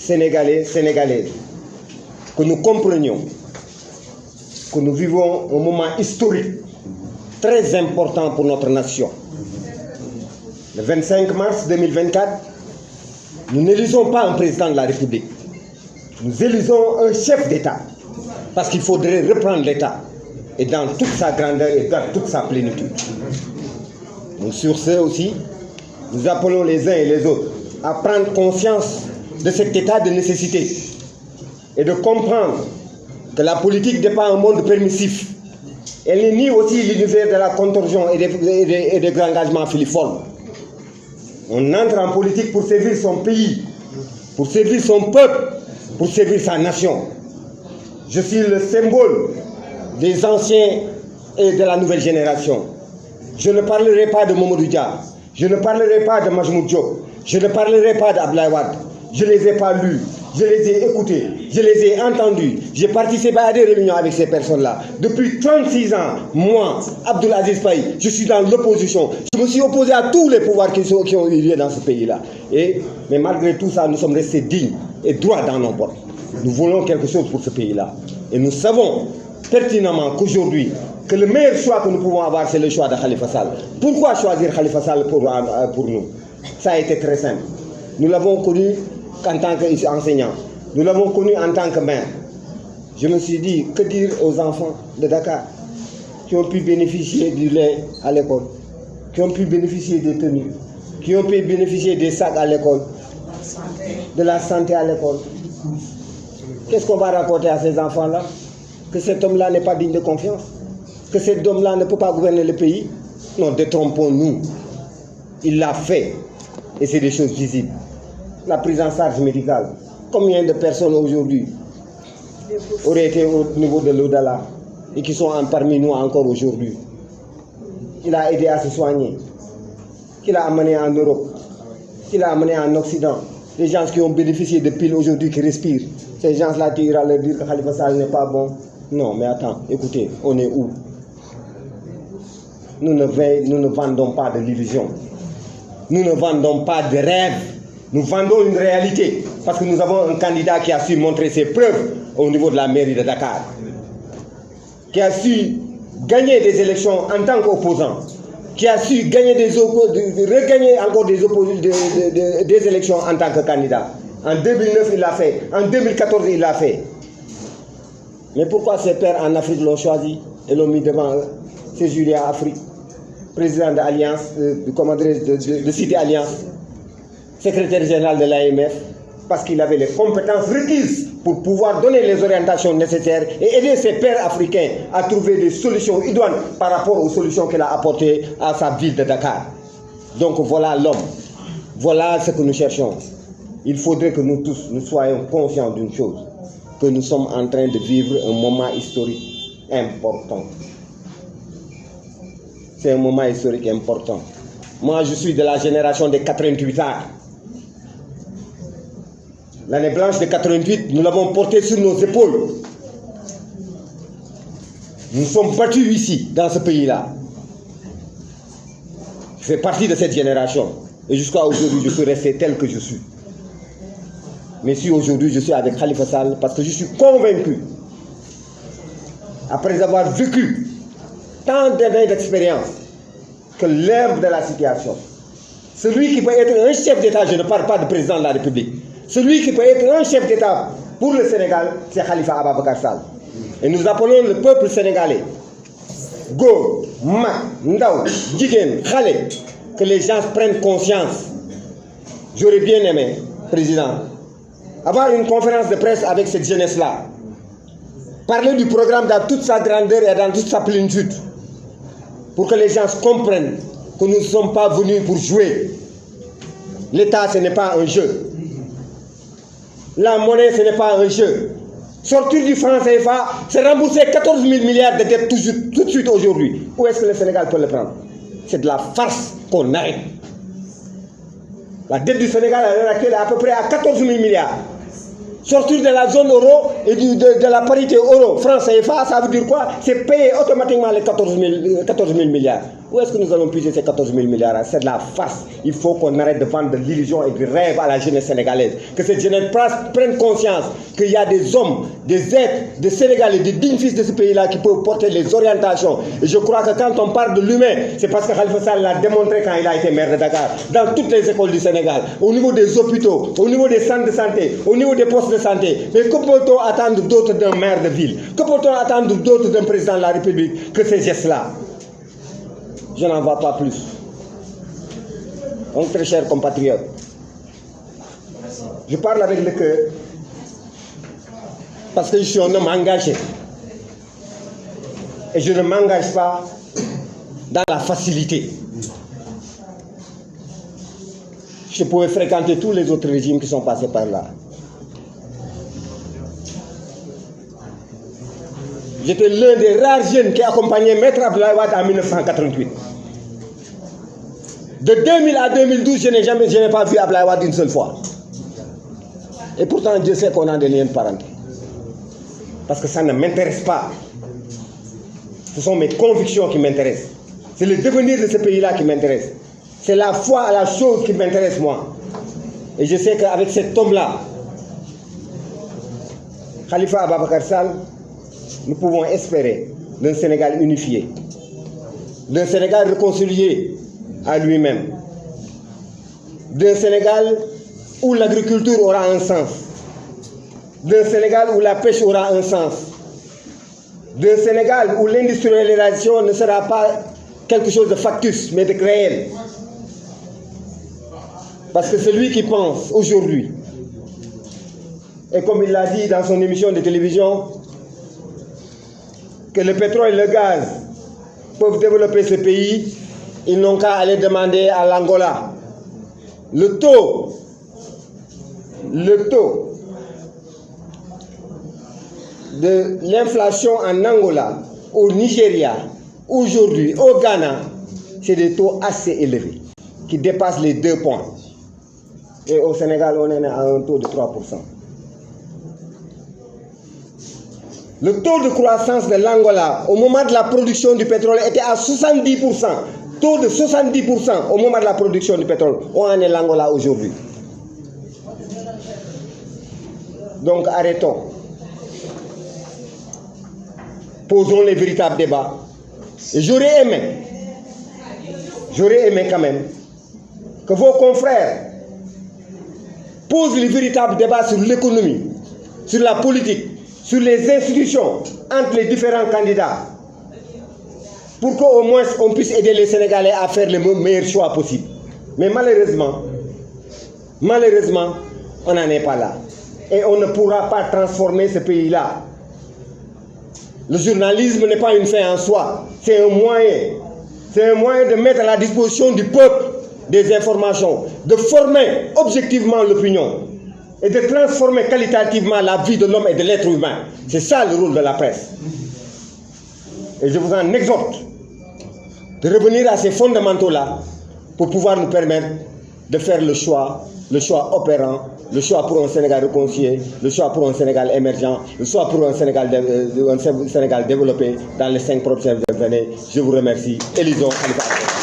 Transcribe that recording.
Sénégalais, Sénégalaises, que nous comprenions que nous vivons un moment historique très important pour notre nation. Le 25 mars 2024, nous n'élisons pas un président de la République. Nous élisons un chef d'État. Parce qu'il faudrait reprendre l'État. Et dans toute sa grandeur et dans toute sa plénitude. Donc sur ce aussi, nous appelons les uns et les autres à prendre conscience de cet état de nécessité. Et de comprendre que la politique n'est pas un monde permissif. Elle n'est ni aussi l'univers de la contorsion et des grands engagements filiformes. On entre en politique pour servir son pays, pour servir son peuple, pour servir sa nation. Je suis le symbole des anciens et de la nouvelle génération. Je ne parlerai pas de Mamadou Dia, je ne parlerai pas de Majmoud Diop, je ne parlerai pas d'Abdoulaye Wade. Je ne les ai pas lus, je les ai écoutés, je les ai entendus. J'ai participé à des réunions avec ces personnes-là. Depuis 36 ans, moi, Abdoul Aziz Paye, je suis dans l'opposition. Je me suis opposé à tous les pouvoirs qui ont eu lieu dans ce pays-là. Mais malgré tout ça, nous sommes restés dignes et droits dans nos bords. Nous voulons quelque chose pour ce pays-là. Et nous savons pertinemment qu'aujourd'hui, que le meilleur choix que nous pouvons avoir, c'est le choix de Khalifa Sall. Pourquoi choisir Khalifa Sall pour nous? Ça a été très simple. Nous l'avons connu en tant qu'enseignant. Nous l'avons connu en tant que maire. Je me suis dit, que dire aux enfants de Dakar qui ont pu bénéficier du lait à l'école, qui ont pu bénéficier des tenues, qui ont pu bénéficier des sacs à l'école, de la santé à l'école. Qu'est-ce qu'on va raconter à ces enfants-là? Que cet homme-là n'est pas digne de confiance? Que cet homme-là ne peut pas gouverner le pays? Non, détrompons-nous. Il l'a fait. Et c'est des choses visibles. La prise en charge médicale. Combien de personnes aujourd'hui auraient été au niveau de l'au-delà et qui sont parmi nous encore aujourd'hui? Il a aidé à se soigner. Qu'il a amené en Europe. Qu'il a amené en Occident. Les gens qui ont bénéficié de piles aujourd'hui qui respirent. Ces gens-là, tu iras leur dire que Khalifa Sall n'est pas bon. Non, mais attends, écoutez, on est où? Nous ne vendons pas de l'illusion. Nous ne vendons pas de rêve. Nous vendons une réalité. Parce que nous avons un candidat qui a su montrer ses preuves au niveau de la mairie de Dakar. Qui a su gagner des élections en tant qu'opposant. Qui a su gagner regagner encore des élections en tant que candidat. En 2009, il l'a fait. En 2014, il l'a fait. Mais pourquoi ces pères en Afrique l'ont choisi et l'ont mis devant eux? C'est Julien Afrique, président de l'Alliance, de Cité Alliance, secrétaire général de l'AMF, parce qu'il avait les compétences requises pour pouvoir donner les orientations nécessaires et aider ses pairs africains à trouver des solutions idoines par rapport aux solutions qu'il a apportées à sa ville de Dakar. Donc voilà l'homme, voilà ce que nous cherchons. Il faudrait que nous tous, nous soyons conscients d'une chose, que nous sommes en train de vivre un moment historique important. C'est un moment historique important. Moi, je suis de la génération des 88 ans. L'année blanche de 88, nous l'avons portée sur nos épaules. Nous sommes battus ici, dans ce pays-là. Je fais partie de cette génération. Et jusqu'à aujourd'hui, je suis resté tel que je suis. Mais si aujourd'hui, je suis avec Khalifa Sall, parce que je suis convaincu, après avoir vécu tant d'années d'expérience, que l'herbe de la situation, celui qui peut être un chef d'État, je ne parle pas de président de la République, celui qui peut être un chef d'État pour le Sénégal, c'est Khalifa Ababacar Sall. Et nous appelons le peuple sénégalais, Go, Mak, Ndaw, Djigen, Khale, que les gens prennent conscience. J'aurais bien aimé, président, avoir une conférence de presse avec cette jeunesse-là. Parler du programme dans toute sa grandeur et dans toute sa plénitude. Pour que les gens comprennent que nous ne sommes pas venus pour jouer. L'État, ce n'est pas un jeu. La monnaie, ce n'est pas un jeu. Sortir du franc CFA, c'est rembourser 14 000 milliards de dettes tout de suite aujourd'hui. Où est-ce que le Sénégal peut le prendre? C'est de la farce qu'on arrête. La dette du Sénégal à l'heure actuelle est à peu près à 14 000 milliards. Sortir de la zone euro, et de la parité euro, franc CFA, ça veut dire quoi? C'est payer automatiquement les 14 000 milliards. Où est-ce que nous allons puiser ces 14 000 milliards? C'est de la farce. Il faut qu'on arrête de vendre de l'illusion et du rêve à la jeunesse sénégalaise. Que cette jeunesse prenne conscience qu'il y a des hommes, des êtres, des Sénégalais, des dignes fils de ce pays-là qui peuvent porter les orientations. Et je crois que quand on parle de l'humain, c'est parce que Khalifa Sall l'a démontré quand il a été maire de Dakar. Dans toutes les écoles du Sénégal, au niveau des hôpitaux, au niveau des centres de santé, au niveau des postes de santé. Mais que peut-on attendre d'autre d'un maire de ville? Que peut-on attendre d'autre d'un président de la République que ces gestes-là? Je n'en vois pas plus. Donc, très chers compatriotes, je parle avec le cœur parce que je suis un homme engagé. Et je ne m'engage pas dans la facilité. Je pouvais fréquenter tous les autres régimes qui sont passés par là. J'étais l'un des rares jeunes qui accompagnait Maître Abdoulaye Wade en 1988. De 2000 à 2012, je n'ai pas vu Abdoulaye Wade une seule fois. Et pourtant, Dieu sait qu'on a des liens de parenté. Parce que ça ne m'intéresse pas. Ce sont mes convictions qui m'intéressent. C'est le devenir de ce pays-là qui m'intéresse. C'est la foi à la chose qui m'intéresse, moi. Et je sais qu'avec cet homme-là, Khalifa Ababacar Sall, nous pouvons espérer d'un Sénégal unifié, d'un Sénégal réconcilié à lui-même, d'un Sénégal où l'agriculture aura un sens, d'un Sénégal où la pêche aura un sens, d'un Sénégal où l'industrialisation ne sera pas quelque chose de factice, mais de réel. Parce que celui qui pense aujourd'hui, et comme il l'a dit dans son émission de télévision, que le pétrole et le gaz peuvent développer ce pays, ils n'ont qu'à aller demander à l'Angola. Le taux de l'inflation en Angola, au Nigeria, aujourd'hui, au Ghana, c'est des taux assez élevés, qui dépassent les 2 points. Et au Sénégal, on est à un taux de 3%. Le taux de croissance de l'Angola au moment de la production du pétrole était à 70%. Taux de 70% au moment de la production du pétrole. On en est l'Angola aujourd'hui. Donc arrêtons. Posons les véritables débats. Et j'aurais aimé quand même que vos confrères posent les véritables débats sur l'économie, sur la politique, sur les institutions entre les différents candidats, pour qu'au moins on puisse aider les Sénégalais à faire le meilleur choix possible. Mais malheureusement, on n'en est pas là. Et on ne pourra pas transformer ce pays-là. Le journalisme n'est pas une fin en soi, c'est un moyen. C'est un moyen de mettre à la disposition du peuple des informations, de former objectivement l'opinion et de transformer qualitativement la vie de l'homme et de l'être humain. C'est ça le rôle de la presse. Et je vous en exhorte de revenir à ces fondamentaux-là pour pouvoir nous permettre de faire le choix opérant, le choix pour un Sénégal réconcilié, le choix pour un Sénégal émergent, le choix pour un Sénégal développé dans les 5 prochaines années. Je vous remercie. Élisons Khalifa.